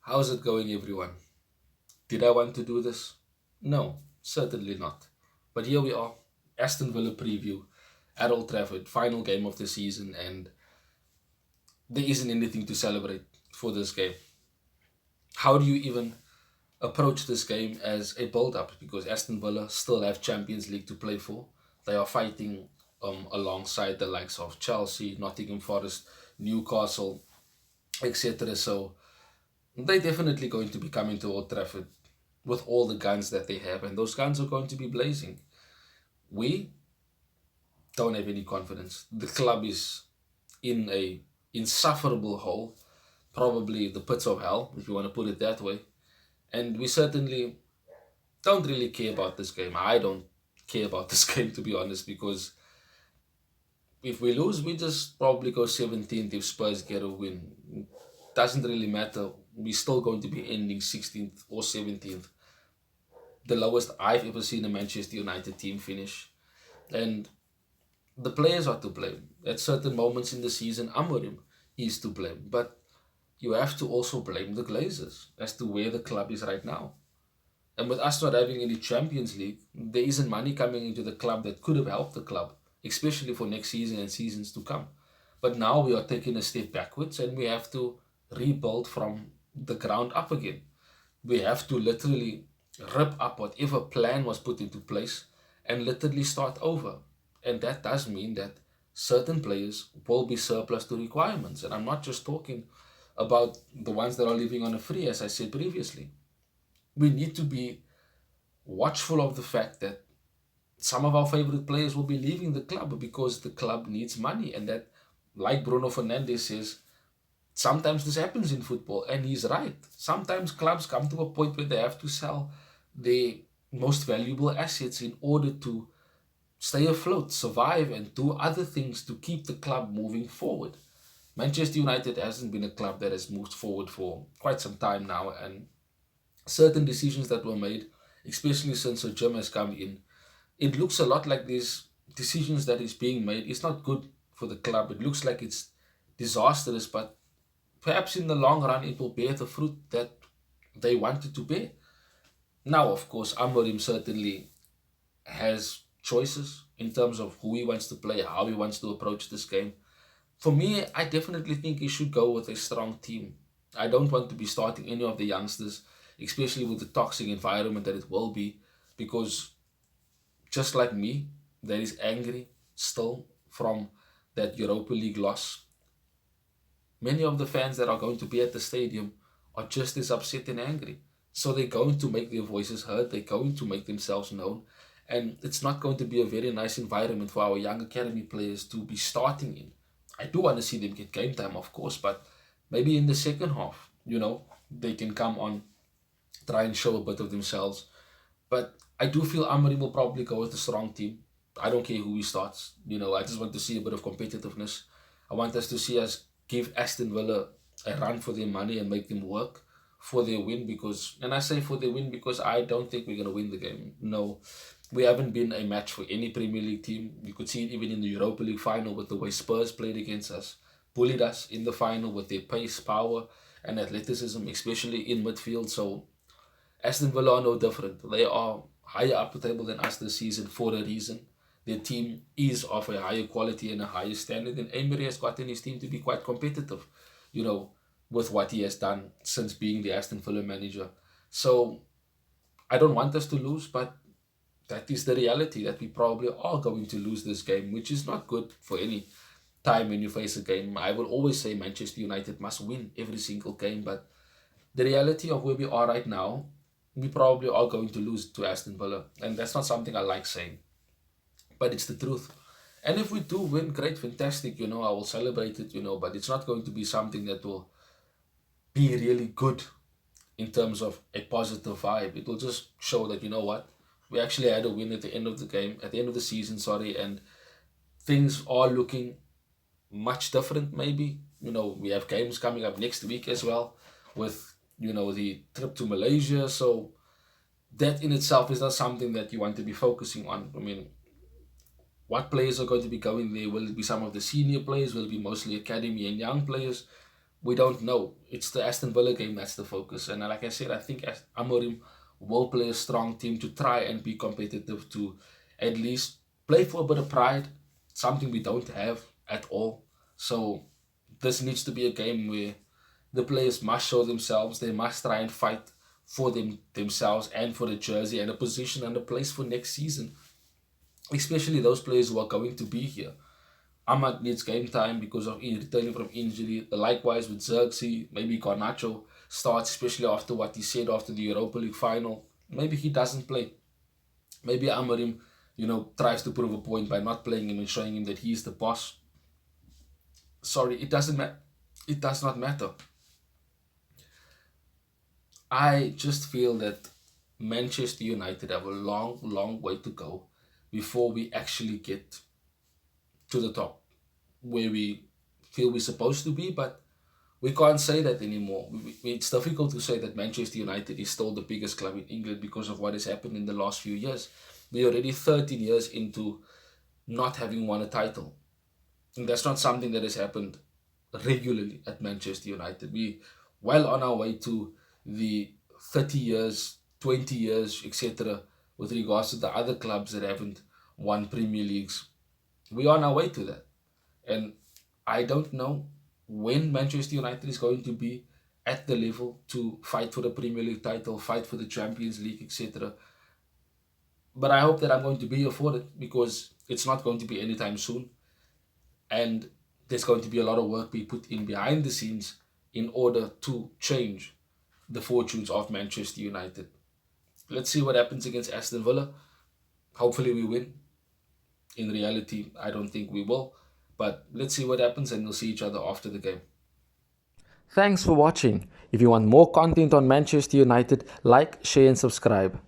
How's it going, everyone? Did I want to do this? No, certainly not. But here we are, Aston Villa preview at Old Trafford, final game of the season, and there isn't anything to celebrate for this game. How do you even approach this game as a build up? Because Aston Villa still have Champions League to play for. They are fighting alongside the likes of Chelsea, Nottingham Forest, Newcastle, etc. So they're definitely going to be coming to Old Trafford with all the guns that they have, and those guns are going to be blazing. We don't have any confidence. The club is in a insufferable hole, probably the pits of hell, if you want to put it that way. And we certainly don't really care about this game. I don't care about this game, to be honest, because if we lose, we just probably go 17th if Spurs get a win. Doesn't really matter. We're still going to be ending 16th or 17th, the lowest I've ever seen a Manchester United team finish. And the players are to blame. At certain moments in the season, Amorim is to blame. But you have to also blame the Glazers as to where the club is right now. And with us not having any Champions League, there isn't money coming into the club that could have helped the club, especially for next season and seasons to come. But now we are taking a step backwards and we have to rebuild from the ground up again. We have to literally rip up whatever plan was put into place and literally start over. And that does mean that certain players will be surplus to requirements. And I'm not just talking about the ones that are living on a free, as I said previously. We need to be watchful of the fact that some of our favorite players will be leaving the club because the club needs money. And that, like Bruno Fernandes says, sometimes this happens in football, and he's right. Sometimes clubs come to a point where they have to sell their most valuable assets in order to stay afloat, survive, and do other things to keep the club moving forward. Manchester United hasn't been a club that has moved forward for quite some time now, and certain decisions that were made, especially since Sir Jim has come in, it looks a lot like these decisions that is being made. It's not good for the club. It looks like it's disastrous, but perhaps in the long run it will bear the fruit that they wanted to bear. Now, of course, Amorim certainly has choices in terms of who he wants to play, how he wants to approach this game. For me, I definitely think he should go with a strong team. I don't want to be starting any of the youngsters, especially with the toxic environment that it will be, because just like me, that is angry still from that Europa League loss. Many of the fans that are going to be at the stadium are just as upset and angry. So they're going to make their voices heard, they're going to make themselves known, and it's not going to be a very nice environment for our young academy players to be starting in. I do want to see them get game time, of course, but maybe in the second half, they can come on, try and show a bit of themselves. But I do feel Amorim will probably go with a strong team. I don't care who he starts. I just want to see a bit of competitiveness. I want us to see us give Aston Villa a run for their money and make them work for their win, because, and I say for their win because I don't think we're going to win the game. No, we haven't been a match for any Premier League team. You could see it even in the Europa League final with the way Spurs played against us, bullied us in the final with their pace, power, and athleticism, especially in midfield. So Aston Villa are no different. They are higher up the table than us this season for a reason. Their team is of a higher quality and a higher standard, and Emery has gotten his team to be quite competitive, you know, with what he has done since being the Aston Villa manager. So I don't want us to lose, but that is the reality that we probably are going to lose this game, which is not good for any time when you face a game. I will always say Manchester United must win every single game, but the reality of where we are right now, we probably are going to lose to Aston Villa, and that's not something I like saying, but it's the truth. And if we do win, great, fantastic, I will celebrate it, but it's not going to be something that will be really good in terms of a positive vibe. It will just show that, you know what, we actually had a win at the end of the game, at the end of the season, sorry, and things are looking much different maybe. We have games coming up next week as well with, the trip to Malaysia. So that in itself is not something that you want to be focusing on. I mean, what players are going to be going there? Will it be some of the senior players? Will it be mostly academy and young players? We don't know. It's the Aston Villa game that's the focus. And like I said, I think Amorim will play a strong team to try and be competitive, to at least play for a bit of pride, something we don't have at all. So this needs to be a game where the players must show themselves. They must try and fight for themselves and for the jersey and a position and a place for next season, especially those players who are going to be here. Ahmad needs game time because of returning from injury. Likewise with Xerxes, maybe Garnacho starts, especially after what he said after the Europa League final. Maybe he doesn't play. Maybe Amarim, tries to prove a point by not playing him and showing him that he's the boss. Sorry, it doesn't matter. It does not matter. I just feel that Manchester United have a long, long way to go before we actually get to the top where we feel we're supposed to be, but we can't say that anymore. It's difficult to say that Manchester United is still the biggest club in England because of what has happened in the last few years. We're already 13 years into not having won a title. And that's not something that has happened regularly at Manchester United. We well on our way to the 30 years, 20 years, etc. with regards to the other clubs that haven't won Premier Leagues. We're on our way to that. And I don't know when Manchester United is going to be at the level to fight for the Premier League title, fight for the Champions League, etc. But I hope that I'm going to be here for it because it's not going to be anytime soon. And there's going to be a lot of work be put in behind the scenes in order to change the fortunes of Manchester United. Let's see what happens against Aston Villa. Hopefully we win. In reality, I don't think we will. But let's see what happens and we'll see each other after the game. Thanks for watching. If you want more content on Manchester United, like, share, and subscribe.